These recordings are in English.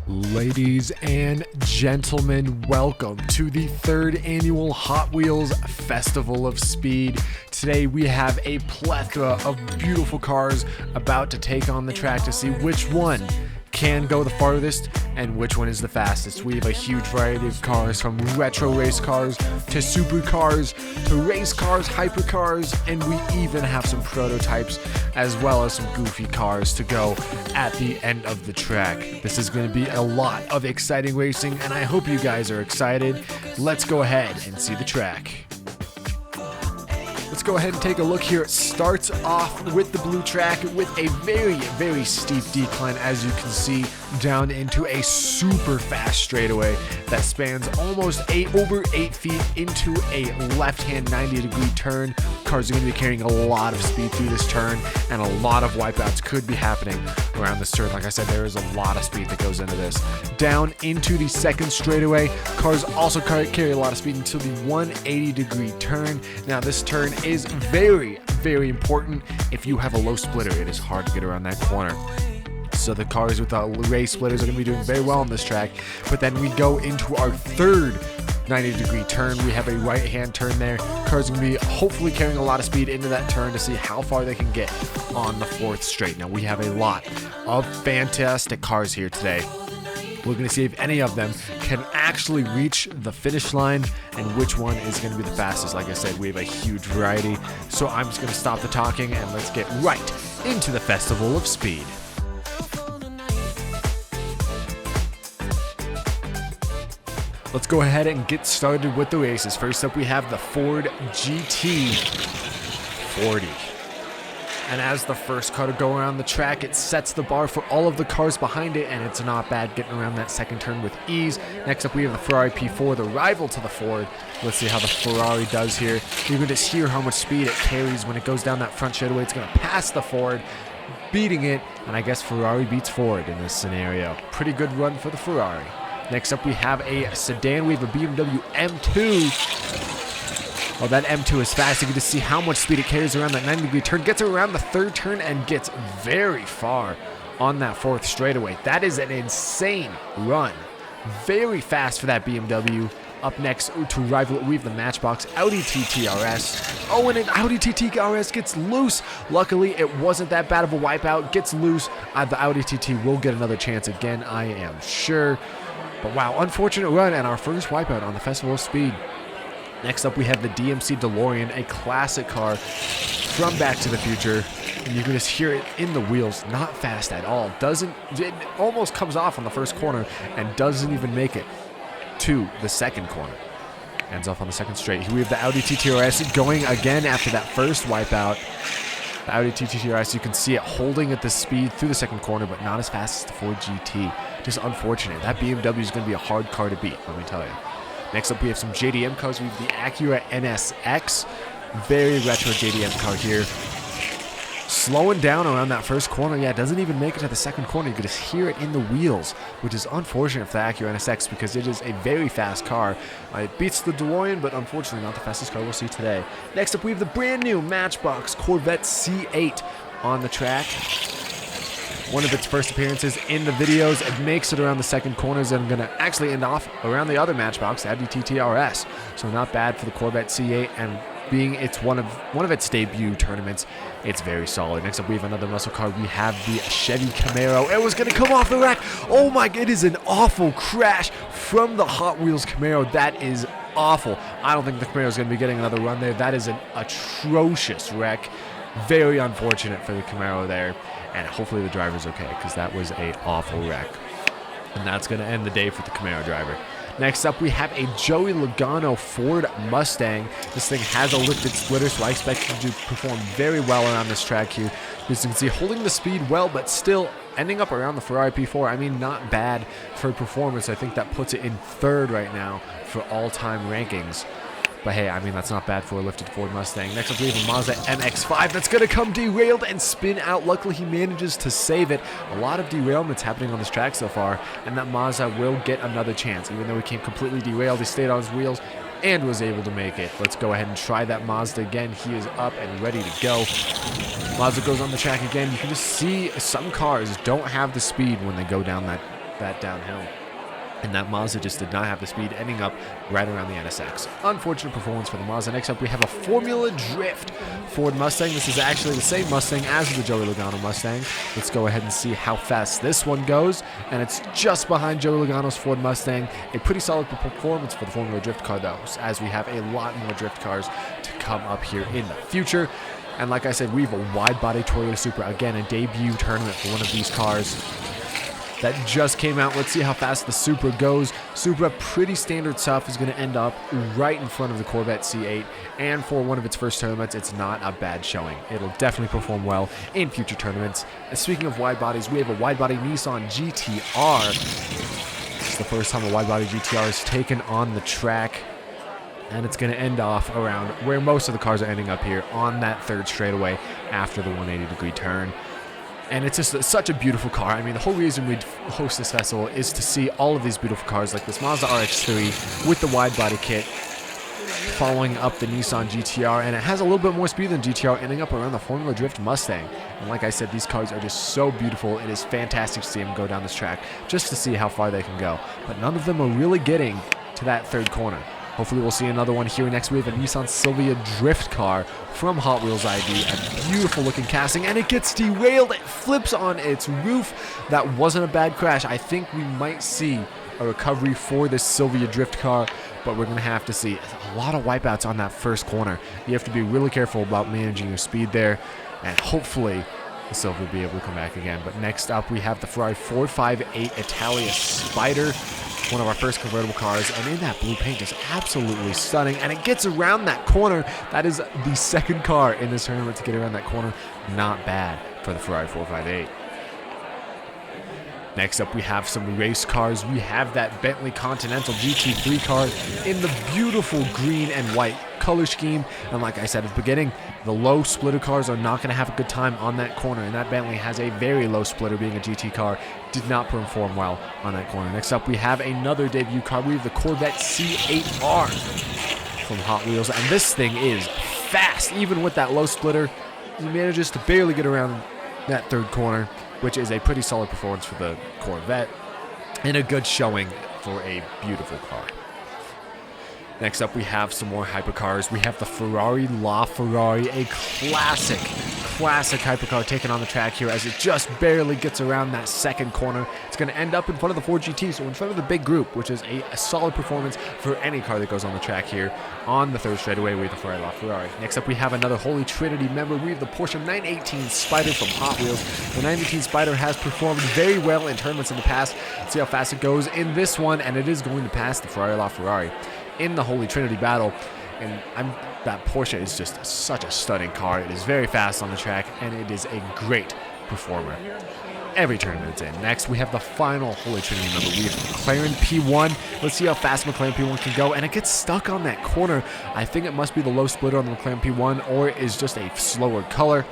Ladies and gentlemen, welcome to the third annual Hot Wheels Festival of Speed. Today we have a plethora of beautiful cars about to take on the track to see which one can go the farthest and which one is the fastest. We have a huge variety of cars, from retro race cars to supercars to race cars, hypercars, and we even have some prototypes as well as some goofy cars to go at the end of the track. This is going to be a lot of exciting racing, and I hope you guys are excited. Let's go ahead and see the track. Let's go ahead and take a look here. It starts off with the blue track with a very steep decline, as you can see, down into a super fast straightaway that spans almost over 8 feet into a left-hand 90-degree turn. Cars are going to be carrying a lot of speed through this turn, and a lot of wipeouts could be happening around this turn. Like I said, there is a lot of speed that goes into this. Down into the second straightaway, cars also carry a lot of speed until the 180-degree turn. Now, this turn is very important. If you have a low splitter, it is hard to get around that corner. So the cars with the race splitters are going to be doing very well on this track. But then we go into our third 90-degree turn. We have a right-hand turn there. Cars are going to be hopefully carrying a lot of speed into that turn to see how far they can get on the fourth straight. Now, we have a lot of fantastic cars here today. We're going to see if any of them can actually reach the finish line and which one is going to be the fastest. Like I said, we have a huge variety. So I'm just going to stop the talking and let's get right into the Festival of Speed. Let's go ahead and get started with the races. First up, we have the Ford GT40. And as the first car to go around the track, it sets the bar for all of the cars behind it, and it's not bad getting around that second turn with ease. Next up, we have the Ferrari P4, the rival to the Ford. Let's see how the Ferrari does here. You can just hear how much speed it carries when it goes down that front straightaway. It's going to pass the Ford, beating it, and I guess Ferrari beats Ford in this scenario. Pretty good run for the Ferrari. Next up, we have a sedan. We have a BMW M2. Oh, that M2 is fast. You can just see how much speed it carries around that 90-degree turn. Gets around the third turn and gets very far on that fourth straightaway. That is an insane run. Very fast for that BMW. Up next to rival, we have the Matchbox Audi TT RS. Oh, and an Audi TT RS gets loose. Luckily, it wasn't that bad of a wipeout. Gets loose. The Audi TT will get another chance again, I am sure. But wow, unfortunate run and our first wipeout on the Festival of Speed. Next up, we have the DMC DeLorean, a classic car from Back to the Future. And you can just hear it in the wheels, not fast at all. It almost comes off on the first corner and doesn't even make it to the second corner. Ends off on the second straight. We have the Audi TT-RS going again after that first wipeout. The Audi TT-RS, you can see it holding at the speed through the second corner, but not as fast as the Ford GT. Just unfortunate. That BMW is going to be a hard car to beat, let me tell you. Next up, we have some JDM cars. We have the Acura NSX. Very retro JDM car here. Slowing down around that first corner. Yeah, it doesn't even make it to the second corner. You can just hear it in the wheels, which is unfortunate for the Acura NSX because it is a very fast car. It beats the DeLorean, but unfortunately not the fastest car we'll see today. Next up, we have the brand new Matchbox Corvette C8 on the track. One of its first appearances in the videos. It makes it around the second corners and going to actually end off around the other Matchbox, Audi TT-RS. So not bad for the Corvette C8, and being it's one of its debut tournaments, it's very solid. Next up, we have another muscle car. We have the Chevy Camaro. It was going to come off the rack. Oh my, it is an awful crash from the Hot Wheels Camaro. That is awful. I don't think the Camaro is going to be getting another run there. That is an atrocious wreck. Very unfortunate for the Camaro there. And hopefully the driver's okay, because that was an awful wreck. And that's going to end the day for the Camaro driver. Next up, we have a Joey Logano Ford Mustang. This thing has a lifted splitter, so I expect it to perform very well around this track here. As you can see, holding the speed well, but still ending up around the Ferrari P4. I mean, not bad for performance. I think that puts it in third right now for all-time rankings. But hey, I mean, that's not bad for a lifted Ford Mustang. Next up, we have a Mazda MX-5 that's going to come derailed and spin out. Luckily, he manages to save it. A lot of derailments happening on this track so far, and that Mazda will get another chance. Even though he came completely derailed, he stayed on his wheels and was able to make it. Let's go ahead and try that Mazda again. He is up and ready to go. Mazda goes on the track again. You can just see some cars don't have the speed when they go down that downhill. And that Mazda just did not have the speed, ending up right around the NSX. Unfortunate performance for the Mazda. Next up, we have a Formula Drift Ford Mustang. This is actually the same Mustang as the Joey Logano Mustang. Let's go ahead and see how fast this one goes. And it's just behind Joey Logano's Ford Mustang. A pretty solid performance for the Formula Drift car, though, as we have a lot more drift cars to come up here in the future. And like I said, we have a wide-body Toyota Supra. Again, a debut tournament for one of these cars that just came out. Let's see how fast the Supra goes. Supra, pretty standard stuff, is going to end up right in front of the Corvette C8. And for one of its first tournaments, it's not a bad showing. It'll definitely perform well in future tournaments. And speaking of wide bodies, we have a wide body Nissan GTR. It's the first time a wide body GTR is taken on the track. And it's going to end off around where most of the cars are ending up here, on that third straightaway after the 180-degree turn. And it's just such a beautiful car. I mean, the whole reason we host this festival is to see all of these beautiful cars like this Mazda RX-3 with the wide body kit following up the Nissan GTR. And it has a little bit more speed than GTR, ending up around the Formula Drift Mustang. And like I said, these cars are just so beautiful. It is fantastic to see them go down this track just to see how far they can go. But none of them are really getting to that third corner. Hopefully we'll see another one here next. We have a Nissan Silvia drift car from Hot Wheels ID. A beautiful looking casting, and it gets derailed. It flips on its roof. That wasn't a bad crash. I think we might see a recovery for this Silvia drift car, but we're going to have to see. A lot of wipeouts on that first corner. You have to be really careful about managing your speed there, and hopefully the Silvia will be able to come back again. But next up, we have the Ferrari 458 Italia Spider, one of our first convertible cars, and in that blue paint, just absolutely stunning. And it gets around that corner. That is the second car in this tournament to get around that corner. Not bad for the Ferrari 458. Next up, we have some race cars. We have that Bentley Continental GT3 car in the beautiful green and white color scheme. And like I said at the beginning, the low splitter cars are not going to have a good time on that corner. And that Bentley has a very low splitter, being a GT car. Did not perform well on that corner. Next up, we have another debut car. We have the Corvette C8R from Hot Wheels. And this thing is fast. Even with that low splitter, he manages to barely get around that third corner, which is a pretty solid performance for the Corvette and a good showing for a beautiful car. Next up, we have some more hypercars. We have the Ferrari LaFerrari, a classic hypercar taken on the track here as it just barely gets around that second corner. It's going to end up in front of the Ford GT, so in front of the big group, which is a solid performance for any car that goes on the track here on the third straightaway with the Ferrari LaFerrari. Next up, we have another Holy Trinity member. We have the Porsche 918 Spider from Hot Wheels. The 918 Spider has performed very well in tournaments in the past. Let's see how fast it goes in this one, and it is going to pass the Ferrari LaFerrari in the Holy Trinity battle. And that Porsche is just such a stunning car. It is very fast on the track, and it is a great performer every tournament it's in. Next, we have the final Holy Trinity member. We have McLaren P1. Let's see how fast McLaren P1 can go, and it gets stuck on that corner. I think it must be the low splitter on the McLaren P1, or it is just a slower color.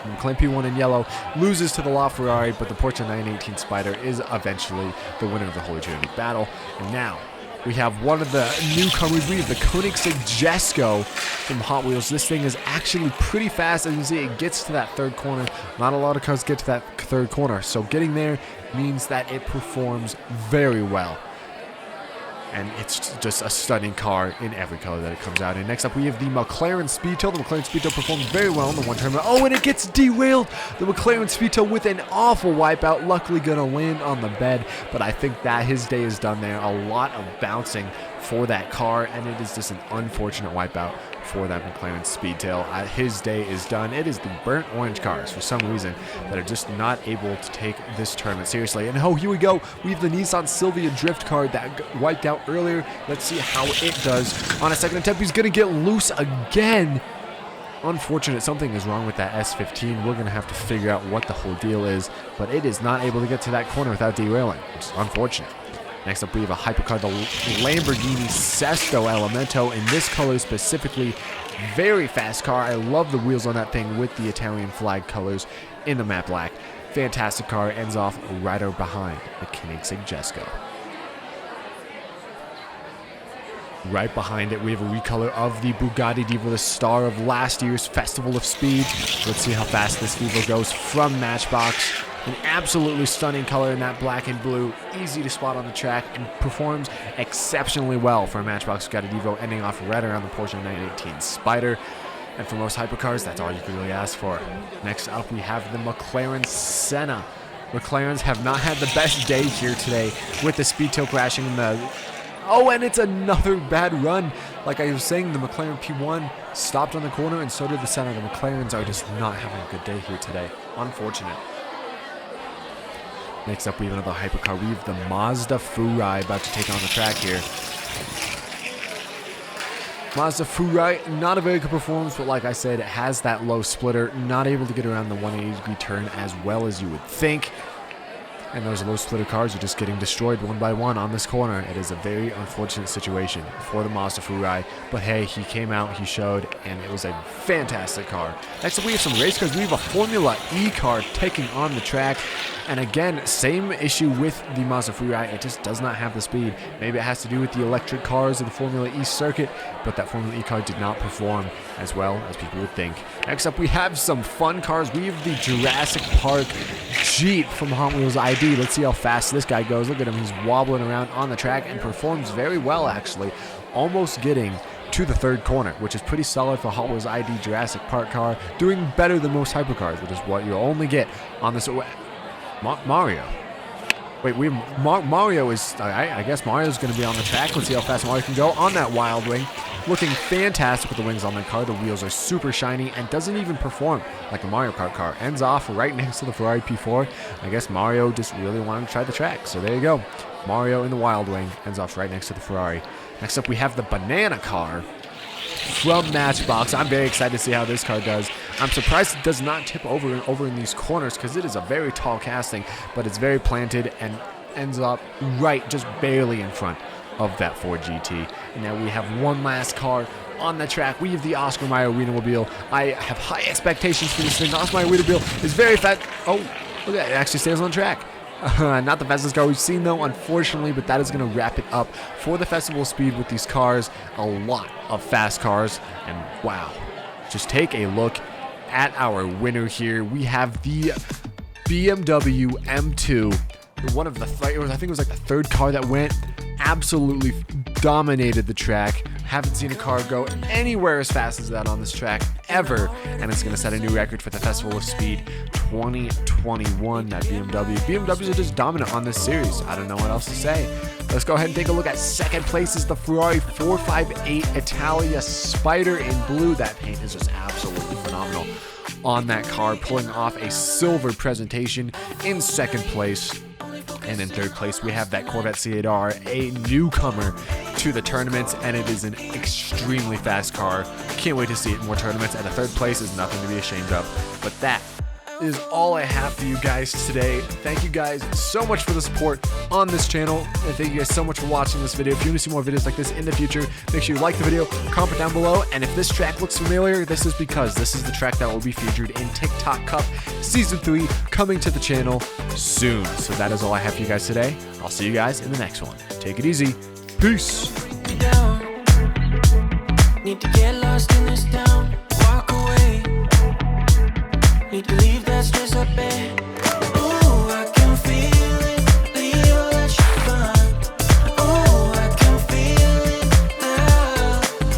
McLaren P1 in yellow loses to the LaFerrari, but the Porsche 918 Spider is eventually the winner of the Holy Trinity battle. And now, we have one of the newcomers. We have the Koenigsegg Jesko from Hot Wheels. This thing is actually pretty fast. As you can see, it gets to that third corner. Not a lot of cars get to that third corner, so getting there means that it performs very well. And it's just a stunning car in every color that it comes out in. Next up, we have the McLaren Speedtail. The McLaren Speedtail performed very well in the one tournament. Oh, and it gets derailed. The McLaren Speedtail with an awful wipeout. Luckily going to land on the bed, but I think that his day is done there. A lot of bouncing for that car, and it is just an unfortunate wipeout for that McLaren Speedtail. His day is done. It is the burnt orange cars, for some reason, that are just not able to take this tournament seriously. And oh, here we go. We have the Nissan Silvia drift car that wiped out earlier. Let's see how it does. On a second attempt, he's going to get loose again. Unfortunate. Something is wrong with that S15. We're going to have to figure out what the whole deal is, but it is not able to get to that corner without derailing, which is unfortunate. Next up, we have a hypercar, the Lamborghini Sesto Elemento, in this color specifically. Very fast car. I love the wheels on that thing with the Italian flag colors in the matte black. Fantastic car. Ends off right over behind the Koenigsegg Jesko. Right behind it, we have a recolor of the Bugatti Diva, the star of last year's Festival of Speed. Let's see how fast this Diva goes from Matchbox. An absolutely stunning color in that black and blue, easy to spot on the track, and performs exceptionally well for a Matchbox Ducati Devo, ending off right around the Porsche 918 Spider. And for most hypercars, that's all you could really ask for. Next up, we have the McLaren Senna. McLarens have not had the best day here today with the speed tilt crashing in the... Oh, and it's another bad run. Like I was saying, the McLaren P1 stopped on the corner, and so did the Senna. The McLarens are just not having a good day here today. Unfortunate. Next up, we have another hypercar. We have the Mazda Furai about to take on the track here. Mazda Furai, not a very good performance, but like I said, it has that low splitter, not able to get around the 180-degree turn as well as you would think. And those low splitter cars are just getting destroyed one by one on this corner. It is a very unfortunate situation for the Mazda Furai. But hey, he came out, he showed, and it was a fantastic car. Next up, we have some race cars. We have a Formula E car taking on the track. And again, same issue with the Mazda Furai. It just does not have the speed. Maybe it has to do with the electric cars of the Formula E circuit, but that Formula E car did not perform as well as people would think. Next up, we have some fun cars. We have the Jurassic Park Jeep from Hot Wheels ID. Let's see how fast this guy goes. Look at him. He's wobbling around on the track and performs very well, actually. Almost getting to the third corner, which is pretty solid for Hot Wheels ID Jurassic Park car. Doing better than most hypercars, which is what you'll only get on this... Mario. Wait, Mario is... I guess Mario's going to be on the track. Let's see how fast Mario can go on that Wild Wing. Looking fantastic with the wings on that car. The wheels are super shiny and doesn't even perform like a Mario Kart car. Ends off right next to the Ferrari P4. I guess Mario just really wanted to try the track. So there you go. Mario in the Wild Wing ends off right next to the Ferrari. Next up, we have the Banana car from Matchbox. I'm very excited to see how this car does. I'm surprised it does not tip over in these corners because it is a very tall casting, but it's very planted and ends up right just barely in front of that Ford GT. And now we have one last car on the track. We have the Oscar Mayer Wienermobile. I have high expectations for this thing. The Oscar Mayer Wienermobile is very fast. Oh, look at that. It actually stays on track. Not the fastest car we've seen, though, unfortunately, but that is going to wrap it up for the festival speed with these cars. A lot of fast cars, and wow. Just take a look at our winner here. We have the BMW M2. One of the, I think it was like the third car that went. Absolutely dominated the track. Haven't seen a car go anywhere as fast as that on this track ever, and it's going to set a new record for the Festival of Speed 2021. That BMWs are just dominant on this series. I don't know what else to say. Let's go ahead and take a look at second place is the Ferrari 458 Italia Spider in blue. That paint is just absolutely phenomenal on that car, pulling off a silver presentation in second place. And in third place, we have that Corvette C8R, a newcomer to the tournaments, and it is an extremely fast car. Can't wait to see it in more tournaments, and a third place is nothing to be ashamed of. But that is all I have for you guys today. Thank you guys so much for the support on this channel, and thank you guys so much for watching this video. If you want to see more videos like this in the future, make sure you like the video, comment down below, and if this track looks familiar, this is because this is the track that will be featured in TikTok Cup Season 3 coming to the channel soon. So that is all I have for you guys today. I'll see you guys in the next one. Take it easy. Peace. Need to get lost in this town.